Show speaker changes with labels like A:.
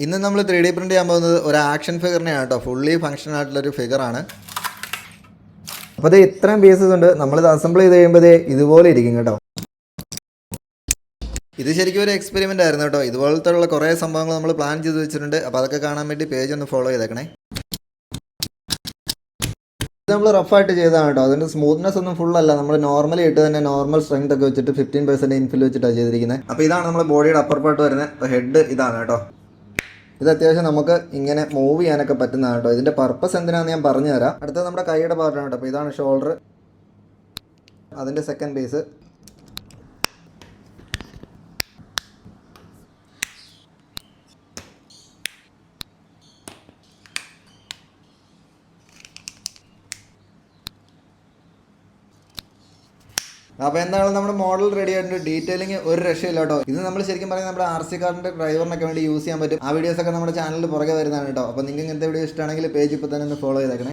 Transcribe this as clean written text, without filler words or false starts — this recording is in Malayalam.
A: ഇന്ന് നമ്മൾ 3D പ്രിൻ്റ് ചെയ്യാൻ പോകുന്നത് ഒരു ആക്ഷൻ ഫിഗറിനെയാണ് കേട്ടോ. ഫുള്ളി ഫങ്ഷൻ ആയിട്ടുള്ളൊരു ഫിഗറാണ്. അപ്പോൾ ഇത് ഇത്രയും പീസസ് ഉണ്ട്. നമ്മളിത് അസംബിൾ ചെയ്ത് കഴിയുമ്പോൾ ഇതുപോലെ ഇരിക്കും കേട്ടോ. ഇത് ശരിക്കും ഒരു എക്സ്പെരിമെൻ്റ് ആയിരുന്നു കേട്ടോ. ഇതുപോലത്തെ ഉള്ള കുറേ സംഭവങ്ങൾ നമ്മൾ പ്ലാൻ ചെയ്ത് വെച്ചിട്ടുണ്ട്. അപ്പോൾ അതൊക്കെ കാണാൻ വേണ്ടി പേജ് ഒന്ന് ഫോളോ ചെയ്തേക്കണേ. ഇത് നമ്മൾ റഫായിട്ട് ചെയ്തതാണ് കേട്ടോ. അതിൻ്റെ സ്മൂത്ത്നെസ് ഒന്നും ഫുൾ അല്ല. നമ്മൾ നോർമലി ഇട്ട് തന്നെ നോർമൽ സ്ട്രെങ്ത് ഒക്കെ വെച്ചിട്ട് 15% ഇൻഫിൽ വെച്ചിട്ടാണ് ചെയ്തിരിക്കുന്നത്. അപ്പോൾ ഇതാണ് നമ്മുടെ ബോഡിയുടെ അപ്പർ പാർട്ട് വരുന്നത്. അപ്പോൾ ഹെഡ് ഇതാണ് കേട്ടോ. ഇത് അത്യാവശ്യം നമുക്ക് ഇങ്ങനെ മൂവ് ചെയ്യാനൊക്കെ പറ്റുന്നതാണ് കേട്ടോ. ഇതിൻ്റെ പർപ്പസ് എന്തിനാണെന്ന് ഞാൻ പറഞ്ഞു തരാം. അടുത്തത് നമ്മുടെ കൈയുടെ പാർട്ടാണ് കേട്ടോ. അപ്പോൾ ഇതാണ് ഷോൾഡർ, അതിൻ്റെ സെക്കൻഡ് പീസ്. അപ്പോൾ എന്തായാലും നമ്മുടെ മോഡൽ റെഡി ആയിട്ടുണ്ട്. ഡീറ്റെയിലിംഗ് ഒരു രക്ഷയില്ല കേട്ടോ. ഇത് നമ്മൾ ശരിക്കും പറയുന്നത് നമ്മുടെ RC കാറിൻ്റെ ഡ്രൈവറിനൊക്കെ വേണ്ടി യൂസ് ചെയ്യാൻ പറ്റും. ആ വീഡിയോസൊക്കെ നമ്മുടെ ചാനലിൽ പുറകെ വരുന്നതാണ് കേട്ടോ. അപ്പോൾ നിങ്ങൾക്ക് ഇങ്ങനത്തെ വീഡിയോ ഇഷ്ടമാണെങ്കിൽ പേജ് ഇപ്പോൾ തന്നെ ഒന്ന് ഫോളോ ചെയ്തേക്കണേ.